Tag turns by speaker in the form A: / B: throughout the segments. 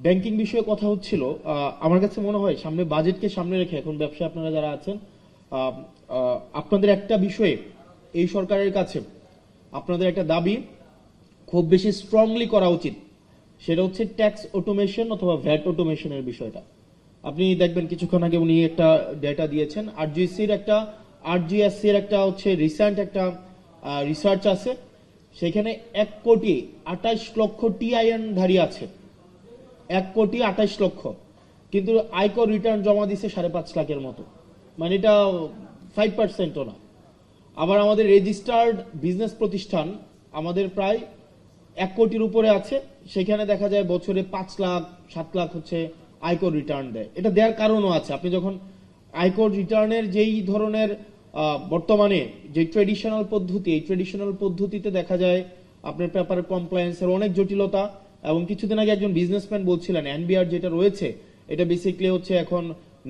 A: Banking বিষয়ে কথা হচ্ছিল। আমার কাছে মনে হয় সামনে বাজেটকে সামনে রেখে এখন ব্যবসায় আপনারা যারা আছেন, আহ, আপনাদের একটা বিষয়ে এই সরকারের কাছে আপনাদের একটা দাবি খুব বেশি স্ট্রংলি করা উচিত। সেটা হচ্ছে ট্যাক্স অটোমেশন অথবা ভ্যাট অটোমেশনের বিষয়টা। আপনি দেখবেন কিছুক্ষণ আগে উনি একটা ডেটা দিয়েছেন, আরজিএসসির একটা হচ্ছে রিসেন্ট একটা রিসার্চ আছে, সেখানে 1,28,00,000 টিআইএন ধারী আছে। 1,28,00,000, কিন্তু আয়কর রিটার্ন জমা দিছে 5.5 লাখের মতো, মানে এটা 5%ও না। আবার আমাদের রেজিস্টার্ড বিজনেস প্রতিষ্ঠান আমাদের প্রায় 1 কোটির উপরে আছে, সেখানে দেখা যায় বছরে 5 লাখ 7 লাখ হচ্ছে আয়কর রিটার্ন দেয়। এটা দেওয়ার কারণও আছে। আপনি যখন আয়কর রিটার্নের যেই ধরনের বর্তমানে যে ট্রেডিশনাল পদ্ধতি, এই ট্রেডিশনাল পদ্ধতিতে দেখা যায় আপনার পেপার কমপ্লায়েন্সের অনেক জটিলতা। এবং কিছুদিন আগে একজন বিজনেসম্যান বলছিলেন এনবিআর যেটা রয়েছে এটা বেসিক্যালি হচ্ছে এখন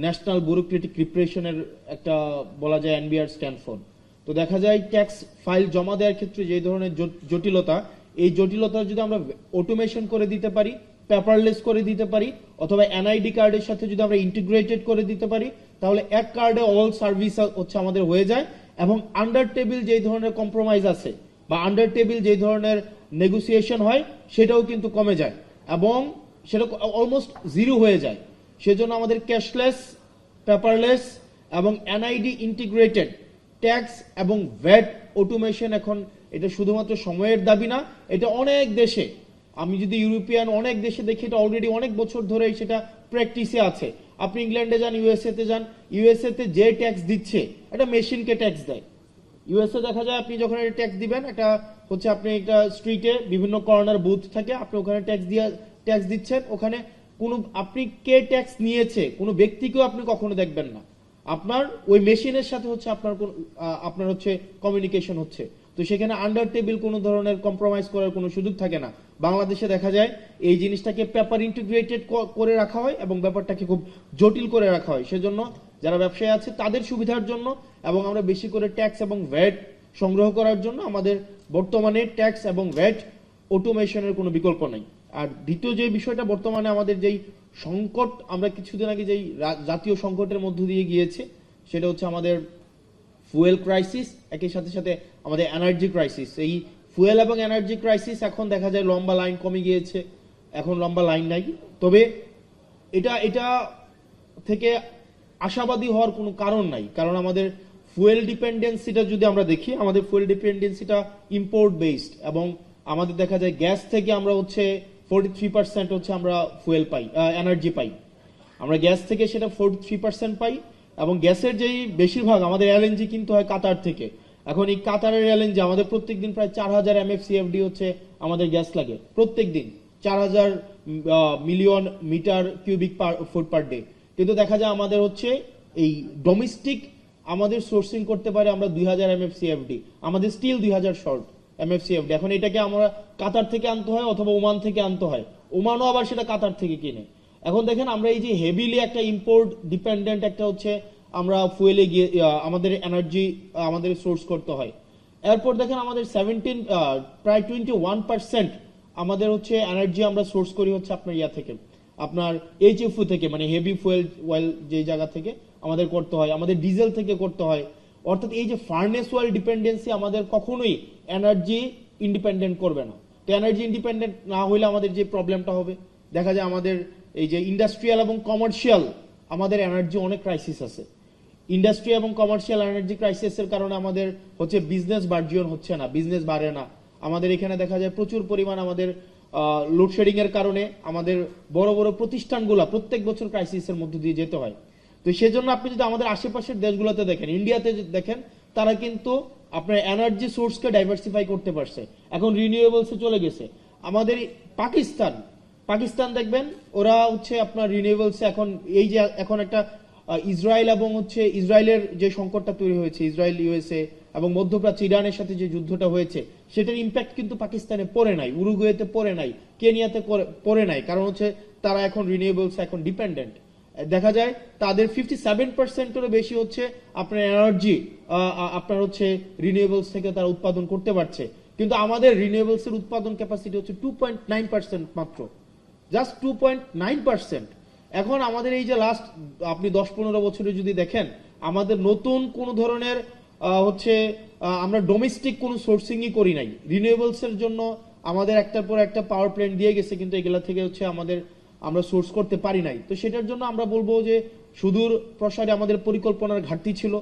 A: ন্যাশনাল ব্যুরোক্রেটিক রিপ্রেশনের একটা, বলা যায় এনবিআর স্ট্যান্ড ফর। তো দেখা যায় ট্যাক্স ফাইল জমা দেওয়ার ক্ষেত্রে যে ধরনের জটিলতা, এই জটিলতা যদি আমরা অটোমেশন করে দিতে পারি, পেপারলেস করে দিতে পারি, অথবা এনআইডি কার্ডের সাথে যদি আমরা ইন্টিগ্রেটেড করে দিতে পারি, তাহলে এক কার্ডে অল সার্ভিস হচ্ছে আমাদের হয়ে যায়। এবং আন্ডার টেবিল যেই ধরনের কম্প্রোমাইজ আছে বা আন্ডার টেবিল যেই ধরনের নেগোসিয়েশন হয় সেটাও কিন্তু কমে যায় এবং সেটা অলমোস্ট জিরো হয়ে যায়। সেজন্য আমাদের ক্যাশলেস, পেপারলেস এবং এনআইডি ইন্টিগ্রেটেড ট্যাক্স এবং ভ্যাট অটোমেশন এখন এটা শুধুমাত্র সময়ের দাবি না, এটা অনেক দেশে, আমি যদি ইউরোপিয়ান অনেক দেশে দেখি এটা অলরেডি অনেক বছর ধরে সেটা প্র্যাকটিসে আছে। আপনি ইংল্যান্ডে যান, ইউএসএ তে যান, ইউএসএ তে যে ট্যাক্স দিচ্ছে এটা মেশিনকে ট্যাক্স দেয়। ইউএসএ দেখা যায় আপনি যখন ট্যাক্স দিবেন, এটা হচ্ছে আপনি একটা স্ট্রিটে বিভিন্ন কর্নার বুথ থাকে, আপনি ওখানে ট্যাক্স দিচ্ছেন, ওখানে কোনো আপনি কে ট্যাক্স নিয়েছে কোনো ব্যক্তিকেও আপনি কখনো দেখবেন না, আপনার ওই মেশিনের সাথে হচ্ছে আপনার হচ্ছে কমিউনিকেশন হচ্ছে। তো সেখানে আন্ডার টেবিল কোনো ধরনের কম্প্রোমাইজ করার কোনো সুযোগ থাকে না। বাংলাদেশে দেখা যায় এই জিনিসটাকে পেপার ইন্টিগ্রেটেড করে রাখা হয় এবং ব্যাপারটাকে খুব জটিল করে রাখা হয়। সেজন্য যারা ব্যবসায়ী আছে তাদের সুবিধার জন্য এবং আমরা বেশি করে ট্যাক্স এবং ভ্যাট সংগ্রহ করার জন্য আমাদের বর্তমানে ট্যাক্স এবং ভ্যাট অটোমেশনের কোনো বিকল্প নাই। আর দ্বিতীয় যে বিষয়টা বর্তমানে আমাদের যেই সংকট, আমরা কিছুদিন আগে যেই জাতীয় সংকটের মধ্য দিয়ে গিয়েছে, সেটা হচ্ছে আমাদের ফুয়েল ক্রাইসিস, একই সাথে সাথে আমাদের এনার্জি ক্রাইসিস। এই ফুয়েল এবং এনার্জি ক্রাইসিস এখন দেখা যায় লম্বা লাইন কমে গিয়েছে, এখন লম্বা লাইন নাই। তবে এটা থেকে আশাবাদী হওয়ার কোনো কারণ নাই, কারণ আমাদের ফুয়েল ডিপেন্ডেন্সিটা যদি আমরা দেখি, আমাদের ফুয়েল ডিপেন্ডেন্সিটা ইম্পোর্ট বেসড এবং আমাদের দেখা যায় গ্যাস থেকে আমরা হচ্ছে 43% হচ্ছে আমরা ফুয়েল পাই, এনার্জি পাই। আমরা গ্যাস থেকে সেটা 43% পাই এবং গ্যাসের যেই বেশিরভাগ আমাদের এলএনজি কিন্তু হয় কাতার থেকে। এখন এই কাতারের এলএনজি আমাদের প্রত্যেকদিন প্রায় 4,000 MFCFD হচ্ছে আমাদের গ্যাস লাগে প্রত্যেকদিন, 4,000 million metre cubic feet per day. কিন্তু দেখা যায় আমাদের হচ্ছে এই ডোমেস্টিক আমাদের সোর্সিং করতে পারে আমরা 2,000 MFCFD, আমাদের স্টিল 2,000 শর্ট MFCFD। এখন এটাকে আমরা কাতার থেকে আনতে হয় অথবা ওমান থেকে আনতে হয়, ওমানও আবার সেটা কাতার থেকে কিনে। এখন দেখেন আমরা এই যে হেভিলি একটা ইম্পোর্ট ডিপেন্ডেন্ট একটা হচ্ছে আমরা ফুয়েলে গিয়ে আমাদের এনার্জি আমাদের সোর্স করতে হয়। এরপর দেখেন আমাদের প্রায় 21% আমাদের হচ্ছে এনার্জি আমরা সোর্স করি হচ্ছে আপনার ইয়া থেকে, আপনার এইচএফও থেকে, মানে হেভি ফুয়েল অয়েল যে জায়গা থেকে আমাদের করতে হয়, আমাদের ডিজেল থেকে করতে হয়। অর্থাৎ এই যে ফার্নেস অয়েল ডিপেন্ডেন্সি আমাদের কখনোই এনার্জি ইন্ডিপেন্ডেন্ট করবে না। তো এনার্জি ইন্ডিপেন্ডেন্ট না হলে আমাদের যে প্রবলেমটা হবে, দেখা যায় আমাদের এই যে ইন্ডাস্ট্রিয়াল এবং কমার্শিয়াল আমাদের এনার্জি অনেক ক্রাইসিস আছে। ইন্ডাস্ট্রি এবং কমার্শিয়াল এনার্জি ক্রাইসিসের কারণে আমাদের হচ্ছে বিজনেস বার্জিয়ন হচ্ছে না, বিজনেস বাড়ে না। আমাদের এখানে দেখা যায় প্রচুর পরিমাণ আমাদের লোডশেডিং এর কারণে আমাদের বড় বড় প্রতিষ্ঠানগুলো প্রত্যেক বছর ক্রাইসিসের মধ্য দিয়ে যেতে হয়। তো সেজন্য আপনি যদি আমাদের আশেপাশের দেশগুলোতে দেখেন, ইন্ডিয়াতে দেখেন, তারা কিন্তু আপনার এনার্জি সোর্সকে ডাইভার্সিফাই করতে পারছে, এখন রিনিউয়েবলসে চলে গেছে। আমাদের পাকিস্তান দেখবেন ওরা হচ্ছে আপনার রিনিউয়েবলসে এখন এই যে এখন একটা ইসরায়েল এবং হচ্ছে ইসরায়েলের যে সংকটটা তৈরি হয়েছে, ইসরায়েল ইউএসএ এবং মধ্যপ্রাচ্য ইরানের সাথে যে যুদ্ধটা হয়েছে, সেটার ইম্প্যাক্ট কিন্তু পাকিস্তানে পড়ে নাই, উরুগুয়েতে পড়ে নাই, কেনিয়াতে পড়ে নাই, কারণ হচ্ছে তারা এখন রিনিউয়েবলস এখন ডিপেন্ডেন্ট। দেখা যায় তাদের 57%-এরও বেশি হচ্ছে আপনার এনার্জি আপনার হচ্ছে রিনিউয়েবলস থেকে তারা উৎপাদন করতে পারছে, কিন্তু আমাদের রিনিউয়েবলস এর উৎপাদন ক্যাপাসিটি হচ্ছে 2.9% মাত্র, জাস্ট 2.9%। এখন আমাদের এই যে লাস্ট আপনি 10-15 বছরে যদি দেখেন, আমাদের নতুন কোন ধরনের হচ্ছে আমরা ডোমেস্টিক কোনো সোর্সিংই করি নাই। রিনিউয়েবলস এর জন্য আমাদের একটার পর একটা পাওয়ার প্ল্যান্ট দিয়ে গেছে, কিন্তু এগুলা থেকে হচ্ছে আমরা সোর্স করতে পারি নাই। তো সেটার জন্য আমরা বলবো যে সুদূর প্রসারে আমাদের পরিকল্পনার ঘাটতি ছিল।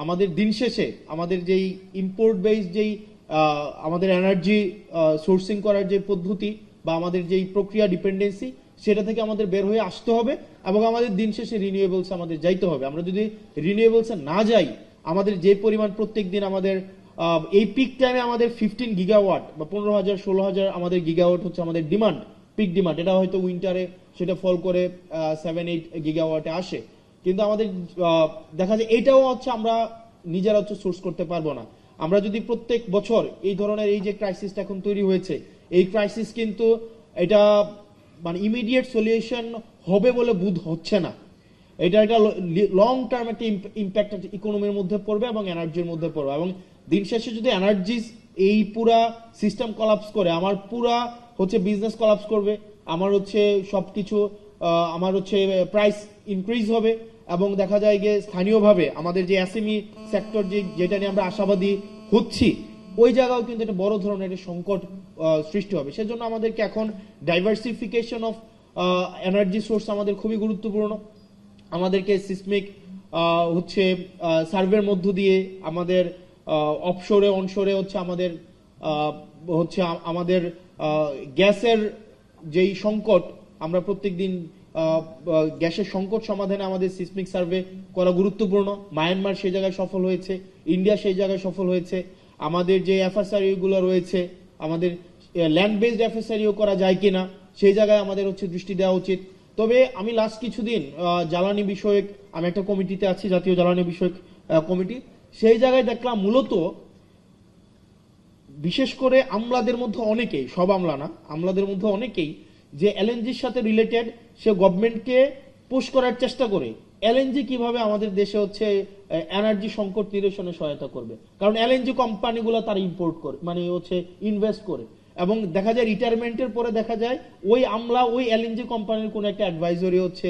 A: আমাদের দিন শেষে আমাদের যেই ইম্পোর্ট বেস যেই আমাদের এনার্জি সোর্সিং করার যে পদ্ধতি বা আমাদের যেই প্রক্রিয়া ডিপেন্ডেন্সি, সেটা থেকে আমাদের বের হয়ে আসতে হবে এবং আমাদের দিন শেষে রিনিউয়েবলস আমাদের যাইতে হবে। আমরা যদি রিনিউয়েবলসে না যাই, আমাদের যে পরিমাণ প্রত্যেক দিন আমাদের এই পিক টাইমে আমাদের 15 গিগাওয়াট বা 15,000-16,000 আমাদের গিগাওয়াট হচ্ছে আমাদের ডিমান্ড, পিক ডিমান্ড। এটা হয়তো উইন্টারে সেটা ফল করে 7-8 গিগাওয়াটে আসে, কিন্তু আমাদের দেখা যায় এটাও হচ্ছে আমরা নিজেরা হচ্ছে সোর্স করতে পারবো না। আমরা যদি প্রত্যেক বছর এই ধরনের এই যে ক্রাইসিসটা এখন তৈরি হয়েছে, এই ক্রাইসিস কিন্তু এটা মানে ইমিডিয়েট সলিউশন হবে বলে বোধ হচ্ছে না। এটা একটা লং টার্ম একটা ইম্প্যাক্ট ইকোনমির মধ্যে পড়বে এবং এনার্জির মধ্যে পড়বে। এবং দিন শেষে যদি এনার্জি এই পুরা সিস্টেম কলাপস করে, আমার পুরা হচ্ছে বিজনেস কলাপস করবে, আমার হচ্ছে সবকিছু আমার হচ্ছে প্রাইস ইনক্রিজ হবে এবং দেখা যায় যে স্থানীয়ভাবে আমাদের যে এসএমই সেক্টর যেটা নিয়ে আমরা আশাবাদী হচ্ছি, ওই জায়গাও কিন্তু একটা বড় ধরনের একটা সংকট সৃষ্টি হবে। সেজন্য আমাদেরকে এখন ডাইভার্সিফিকেশন অফ এনার্জি সোর্স আমাদের খুবই গুরুত্বপূর্ণ। আমাদেরকে সিসমিক হচ্ছে সার্ভের মধ্য দিয়ে আমাদের অফশোরে অনশোরে হচ্ছে আমাদের গ্যাসের যেই সংকট, আমরা প্রত্যেকদিন গ্যাসের সংকট সমাধানে আমাদের সিসমিক সার্ভে করা গুরুত্বপূর্ণ। মায়ানমার সেই জায়গায় সফল হয়েছে, ইন্ডিয়া সেই জায়গায় সফল হয়েছে। আমাদের যে এফএসআরইউ গুলো রয়েছে, আমাদের ল্যান্ড বেসড এফএসআরইউ করা যায় কিনা সেই জায়গায় আমাদের হচ্ছে দৃষ্টি দেওয়া উচিত। তবে আমি লাস্ট কিছুদিন জ্বালানি বিষয়ক, আমি একটা কমিটিতে আছি, জাতীয় জ্বালানি বিষয়ক কমিটি, সেই জায়গায় দেখলাম মূলত বিশেষ করে আমলাদের মধ্যে অনেকেই, সব আমলা না, আমলাদের মধ্যে অনেকেই যে এলএনজির সাথে রিলেটেড সে গভর্নমেন্টকে পুশ করার চেষ্টা করে এলএনজি কিভাবে আমাদের দেশে হচ্ছে এনার্জি সংকট নিরসনে সহায়তা করবে। কারণ এলএনজি কোম্পানিগুলো তারা ইম্পোর্ট করে, মানে হচ্ছে ইনভেস্ট করে, এবং দেখা যায় রিটায়ারমেন্টের পরে দেখা যায় ওই আমলা ওই এলএনজি কোম্পানির কোন একটা অ্যাডভাইজরি হচ্ছে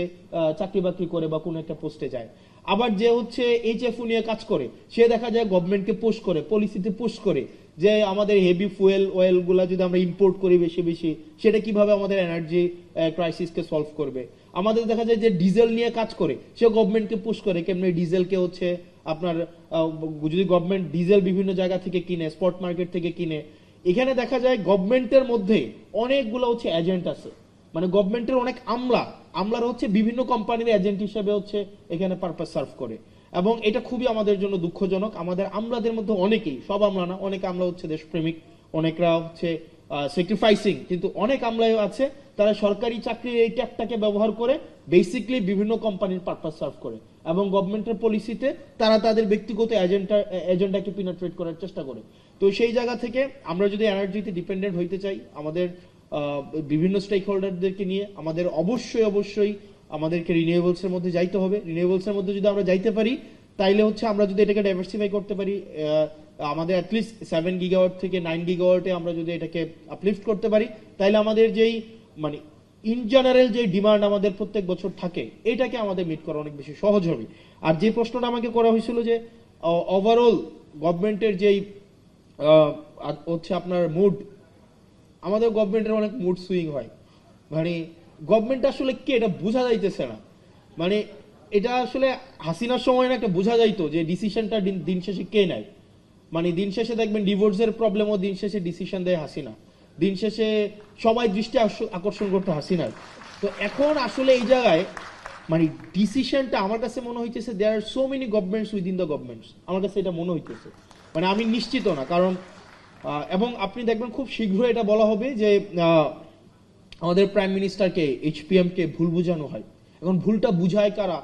A: চাকরি বাকরি করে বা কোন একটা পোস্টে যায়। আবার যে হচ্ছে এইচএফও নিয়ে কাজ করে, সে দেখা যায় গভর্নমেন্টকে পুশ করে, পলিসিতে পুশ করে যে আমাদের হেভি ফুয়েল অয়েল গুলা যদি আমরা ইম্পোর্ট করি বেশি বেশি, সেটা কিভাবে আমাদের এনার্জি ক্রাইসিসকে সলভ করবে। আমাদের দেখা যায় যে ডিজেল নিয়ে কাজ করে, সে গভর্নমেন্টকে পুশ করে কেমনি ডিজেলকে হচ্ছে আপনার যদি গভর্নমেন্ট ডিজেল বিভিন্ন জায়গা থেকে কিনে, স্পট মার্কেট থেকে কিনে, এখানে দেখা যায় গভর্নমেন্টের মধ্যে অনেকগুলো হচ্ছে এজেন্ট আছে, মানে গভর্নমেন্টের অনেক আমলারা হচ্ছে বিভিন্ন কোম্পানির এজেন্ট হিসেবে হচ্ছে এখানে পারপাস সার্ভ করে। এবং এটা খুবই আমাদের জন্য দুঃখজনক। আমাদের আমলাদের মধ্যে অনেকেই, সব আমলা না, অনেক আমলা হচ্ছে দেশপ্রেমিক, অনেকরা হচ্ছে স্যাক্রিফাইসিং, কিন্তু অনেক আমলাই আছে তারা সরকারি চাকরির এই ট্যাগটাকে ব্যবহার করে বেসিক্যালি বিভিন্ন কোম্পানির পারপাস সার্ভ করে এবং গভর্নমেন্টের পলিসিতে তারা তাদের ব্যক্তিগত এজেন্ডাকে পিনাট্রেট করার চেষ্টা করে। তো সেই জায়গা থেকে আমরা যদি এনার্জিতে ডিপেন্ডেন্ট হইতে চাই, আমাদের বিভিন্ন স্টেক হোল্ডারদেরকে নিয়ে আমাদের অবশ্যই আমাদেরকে রিনিউয়েবলস এর মধ্যে যাইতে হবে। রিনিউয়েবলস এর মধ্যে যদি আমরা যাইতে পারি, তাইলে হচ্ছে আমরা যদি এটাকে ডাইভার্সিফাই করতে পারি, আমাদের অ্যাটলিস্ট 7 গিগাওয়াট থেকে 9 গিগাওয়াটে আমরা যদি এটাকে আপলিফট করতে পারি, তাইলে আমাদের যেই মানে ইন জেনারেল যে ডিমান্ড আমাদের প্রত্যেক বছর থাকে, এটাকে আমাদের মিট করা অনেক বেশি সহজ হবে। আর যে প্রশ্নটা আমাকে করা হয়েছিল যে ওভারঅল গভর্নমেন্টের যেই হচ্ছে আপনার মুড, আমাদের গভর্নমেন্টের অনেক মুড সুইং হয়, মানে গভর্নমেন্ট আসলে কে এটা বোঝা যাইতেছে না। মানে এটা আসলে হাসিনার সময় না একটা বোঝা যাইতো যে ডিসিশনটা দিন শেষে কে নেয়। মানে দিন শেষে দেখবেন ডিভোর্সের প্রবলেমও দিন শেষে ডিসিশন দেয় হাসিনা, দিন শেষে সবাই দৃষ্টি আকর্ষণ করতে হাসিনার। তো এখন আসলে এই জায়গায় মানে ডিসিশনটা আমার কাছে মনে হইতেছে there are so many governments within the governments, আমার কাছে এটা মনে হইতেছে, মানে আমি নিশ্চিত না। কারণ এবং আপনি দেখবেন খুব শীঘ্রই এটা বলা হবে যে আমাদের প্রাইম মিনিস্টারকে, এইচপিএম কে ভুল বোঝানো হয়। এখন ভুলটা বুঝায় কারা?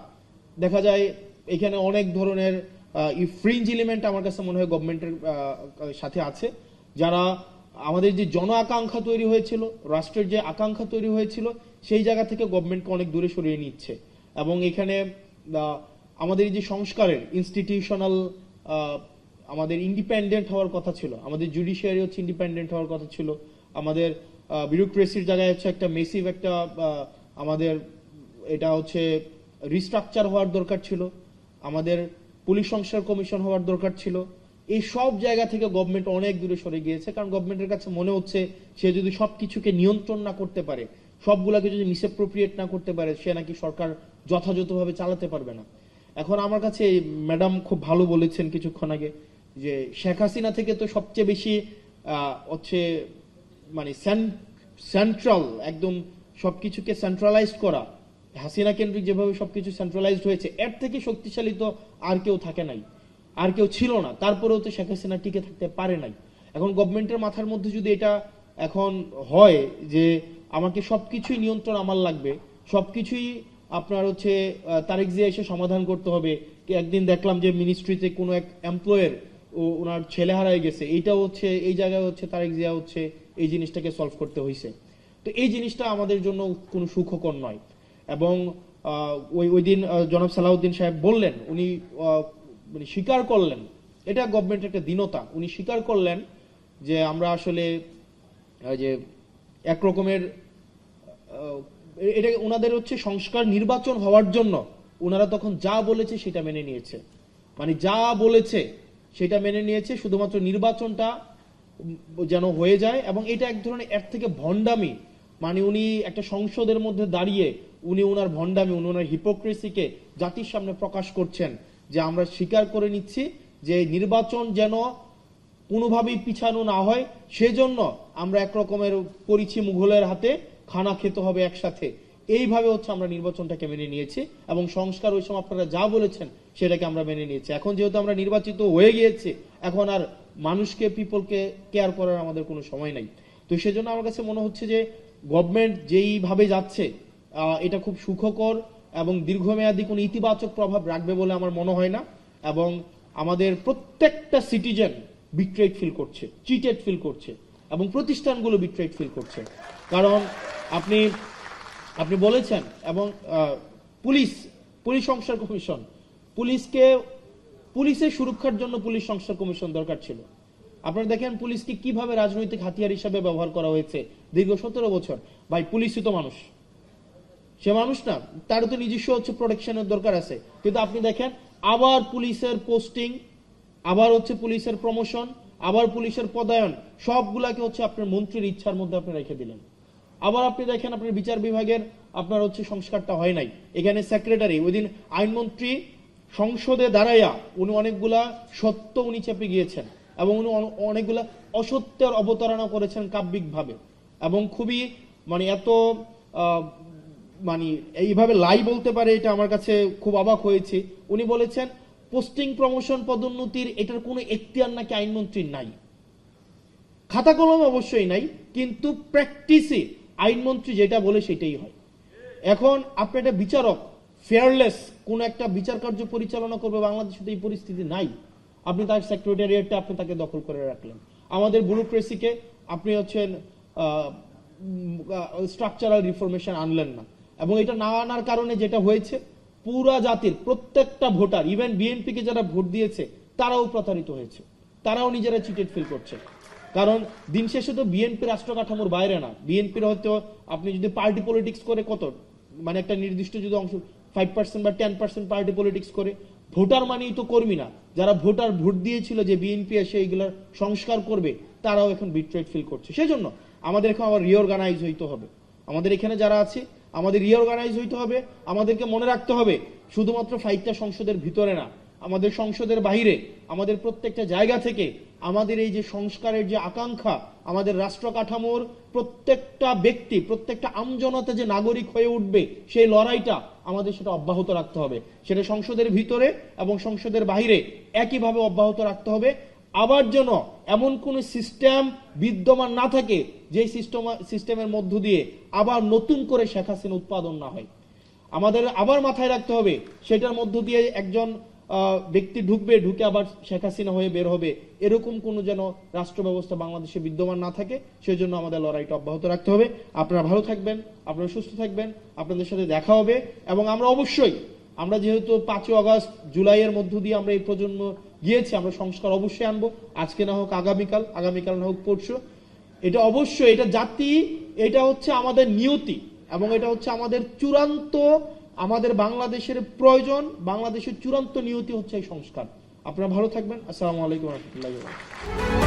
A: দেখা যায় এখানে অনেক ধরনের ফ্রিঞ্জ এলিমেন্ট আমার কাছে মনে হয় গভর্নমেন্টের সাথে আছে, যারা আমাদের যে জন আকাঙ্ক্ষা তৈরি হয়েছিল, রাষ্ট্রের যে আকাঙ্ক্ষা তৈরি হয়েছিল, সেই জায়গা থেকে গভর্নমেন্টকে অনেক দূরে সরিয়ে নিচ্ছে। এবং এখানে আমাদের যে সংস্কারের ইনস্টিটিউশনাল আমাদের ইন্ডিপেন্ডেন্ট হওয়ার কথা ছিল, আমাদের জুডিশিয়ারি হচ্ছে ইন্ডিপেন্ডেন্ট হওয়ার কথা ছিল, আমাদের বিউরোক্রেসির জায়গায় হচ্ছে একটা মেসিভ একটা আমাদের এটা হচ্ছে রিস্ট্রাকচার হওয়ার দরকার ছিল, আমাদের পুলিশ সংস্কার কমিশন হওয়ার দরকার ছিল। এই সব জায়গা থেকে গভর্নমেন্ট অনেক দূরে সরে গিয়েছে, কারণ গভর্নমেন্টের কাছে মনে হচ্ছে সে যদি সবকিছুকে নিয়ন্ত্রণ না করতে পারে, সবগুলাকে যদি মিসঅ্যাপ্রোপ্রিয়েট না করতে পারে, সে নাকি সরকার যথাযথভাবে চালাতে পারবে না। এখন আমার কাছে ম্যাডাম খুব ভালো বলেছেন কিছুক্ষণ আগে যে শেখ হাসিনা থেকে তো সবচেয়ে বেশি হচ্ছে মানে সেন্ট্রাল একদম সবকিছুকে সেন্ট্রালাইজড করা, হাসিনা কেন্দ্রিক যেভাবে সবকিছু সেন্ট্রালাইজড হয়েছে, এর থেকে শক্তিশালী তো আর কেউ থাকে নাই, আর কেউ ছিল না। তারপরেও তো শেখ হাসিনা টিকে থাকতে পারে নাই। এখন গভর্নমেন্টের মাথার মধ্যে যদি এটা এখন হয় যে আমাকে সবকিছুই নিয়ন্ত্রণ আমার লাগবে, সবকিছুই আপনার হচ্ছে তারেক জিয়া এসে সমাধান করতে হবে। একদিন দেখলাম যে মিনিস্ট্রিতে কোনো এক এমপ্লয়ের ওনার ছেলে হারাই গেছে, এইটাও হচ্ছে এই জায়গায় হচ্ছে তারেক জিয়া হচ্ছে এই জিনিসটাকে সলভ করতে হয়েছে। তো এই জিনিসটা আমাদের জন্য কোনো সুখকর নয়। এবং ওই দিন জনাব সালাউদ্দিন সাহেব বললেন, উনি মানে স্বীকার করলেন, এটা গভর্নমেন্টের একটা দীনতা, উনি স্বীকার করলেন যে আমরা আসলে যে একরকমের এটা ওনাদের হচ্ছে সংস্কার নির্বাচন হওয়ার জন্য ওনারা তখন যা বলেছে সেটা মেনে নিয়েছে, মানে যা বলেছে সেটা মেনে নিয়েছে, শুধুমাত্র নির্বাচনটা যেন হয়ে যায়। এবং এটা এক ধরনের এর থেকে ভণ্ডামি, মানে উনি একটা সংসদের মধ্যে দাঁড়িয়ে উনি ওনার ভণ্ডামি, উনি ওনার হিপোক্রেসিকে জাতির সামনে প্রকাশ করছেন যে আমরা স্বীকার করে নিচ্ছি যে নির্বাচন যেন কোনোভাবেই পিছানো না হয়, সেজন্য আমরা একরকমের পরিচি মুঘলের হাতে খানা খেতে হবে একসাথে, এইভাবে হচ্ছে আমরা নির্বাচনটাকে মেনে নিয়েছি। এবং সংস্কার ওই সময় আপনারা যা বলেছেন সেটাকে আমরা মেনে নিয়েছি। এখন যেহেতু আমরা নির্বাচিত হয়ে গিয়েছি, এখন আর মানুষকে পিপলকে কেয়ার করার আমাদের কোনো সময় নাই। তো সেজন্য আমার কাছে মনে হচ্ছে যে গভর্নমেন্ট যেইভাবে যাচ্ছে এটা খুব সুখকর এবং দীর্ঘমেয়াদী কোনো ইতিবাচক প্রভাব রাখবে বলে আমার মনে হয় না। এবং আমাদের প্রত্যেকটা সিটিজেন বিট্রেড ফিল করছে, চিটেড ফিল করছে, এবং প্রতিষ্ঠানগুলো বিট্রেড ফিল করছে। কারণ আপনি আপনি বলেছেন, এবং পুলিশ সংস্কার কমিশন, পুলিশের সুরক্ষার জন্য পুলিশ সংস্কার কমিশন দরকার ছিল। আপনারা দেখেন পুলিশকে কিভাবে রাজনৈতিক হাতিয়ার হিসাবে ব্যবহার করা হয়েছে দীর্ঘ 17 বছর। ভাই পুলিশই তো মানুষ, সে মানুষ না, তারও তো নিজস্ব হচ্ছে প্রোটেকশনের দরকার আছে। কিন্তু আপনি দেখেন আবার পুলিশের পোস্টিং, আবার হচ্ছে পুলিশের প্রমোশন, আবার পুলিশের পদায়ন, সবগুলাকে হচ্ছে আপনার মন্ত্রীর ইচ্ছার মধ্যে আপনি রেখে দিলেন। আবার আপনি দেখেন আপনার বিচার বিভাগের আপনার হচ্ছে সংস্কারটা হয় নাই। এখানে সেক্রেটারি, ওই দিন আইনমন্ত্রী সংসদে দাঁড়াইয়া উনি অনেকগুলা সত্য উনি চেপে গিয়েছেন, এবং উনি অনেকগুলা অসত্যের অবতারণা করেছেন কাব্যিকভাবে, এবং খুবই মানে এত মানে এইভাবে লাই বলতে পারে, এটা আমার কাছে খুব অবাক হয়েছে। উনি বলেছেন পোস্টিং প্রমোশন পদোন্নতির এটার কোনো এখতিয়ার নাকি আইনমন্ত্রীর নাই। খাতা কলম অবশ্যই নাই, কিন্তু প্র্যাকটিসে আইনমন্ত্রী যেটা বলে সেটাই হয়। এখন আপনি একটা বিচারক ফেয়ারলেস কোন একটা বিচার কার্য পরিচালনা করবে, বাংলাদেশে তো এই পরিস্থিতি নাই। আপনি তার সেক্রেটারিয়েটটা আপনি তাকে দখল করে রাখলেন। আমাদের ব্যুরোক্রেসিকে আপনি হচ্ছেন স্ট্রাকচারাল রিফরমেশন আনলেন না, এবং এটা না আনার কারণে যেটা হয়েছে, পুরা জাতির প্রত্যেকটা ভোটার, ইভেন বিএনপিকে যারা ভোট দিয়েছে তারাও প্রতারিত হয়েছে, তারাও নিজেরা চিটেড ফিল করছে। কারণ দিন শেষে তো বিএনপি রাষ্ট্র কাঠামোর বাইরে না। বিএনপির হয়তো আপনি যদি পার্টি পলিটিক্স করে কত, মানে একটা নির্দিষ্ট যদি অংশ 5% বা 10% পার্টি পলিটিক্স করে, ভোটার মানেই তো কর্মী না। যারা ভোটার ভোট দিয়েছিল যে বিএনপি এসে এইগুলোর সংস্কার করবে, তারাও এখন বিট্রেড ফিল করছে। সেজন্য আমাদের এখন আবার রিঅর্গানাইজ হইতে হবে। আমাদের এখানে যারা আছে আমাদের রিঅর্গানাইজ হইতে হবে। আমাদেরকে মনে রাখতে হবে শুধুমাত্র ফাইটটা সংসদের ভিতরে না, আমাদের সংসদের বাইরে, আমাদের প্রত্যেকটা জায়গা থেকে আমাদের এই যে সংস্কারের যে আকাঙ্ক্ষা, আমাদের রাষ্ট্র কাঠামোর প্রত্যেকটা ব্যক্তি, প্রত্যেকটা আমজনতা যে নাগরিক হয়ে উঠবে, সেই লড়াইটা আমাদের সেটা অব্যাহত রাখতে হবে। সেটা সংসদের ভিতরে এবং সংসদের বাইরে একইভাবে অব্যাহত রাখতে হবে। আবার যেন এমন কোন সিস্টেম বিদ্যমান না থাকে যে সিস্টেমের মধ্য দিয়ে আবার নতুন করে শেখ হাসিনা উৎপাদন না হয়। আমাদের আবার মাথায় রাখতে হবে সেটার মধ্য দিয়ে একজন ব্যক্তি ঢুকবে, ঢুকে আবার শেখ হাসিনা হয়ে বের হবে, এরকম কোনো যেন রাষ্ট্র ব্যবস্থা বাংলাদেশে বিদ্যমান না থাকে। সেজন্য আমাদের লড়াইটা অব্যাহত রাখতে হবে। আপনারা ভালো থাকবেন, আপনারা সুস্থ থাকবেন, আপনাদের সাথে দেখা হবে। এবং আমরা অবশ্যই, আমরা যেহেতু 5 আগস্ট জুলাইয়ের মধ্য দিয়ে আমরা এই প্রজন্ম গিয়েছি, আমরা সংস্কার অবশ্যই আনবো। আজকে না হোক আগামীকাল, আগামীকাল না হোক পরশু। এটা অবশ্যই, এটা জাতি, এটা হচ্ছে আমাদের নিয়তি এবং এটা হচ্ছে আমাদের চূড়ান্ত, আমাদের বাংলাদেশের প্রয়োজন, বাংলাদেশের চূড়ান্ত নিয়তি হচ্ছে এই সংস্কার। আপনারা ভালো থাকবেন। আসসালামু আলাইকুম ওয়া রাহমাতুল্লাহি ওয়া বারাকাতুহু।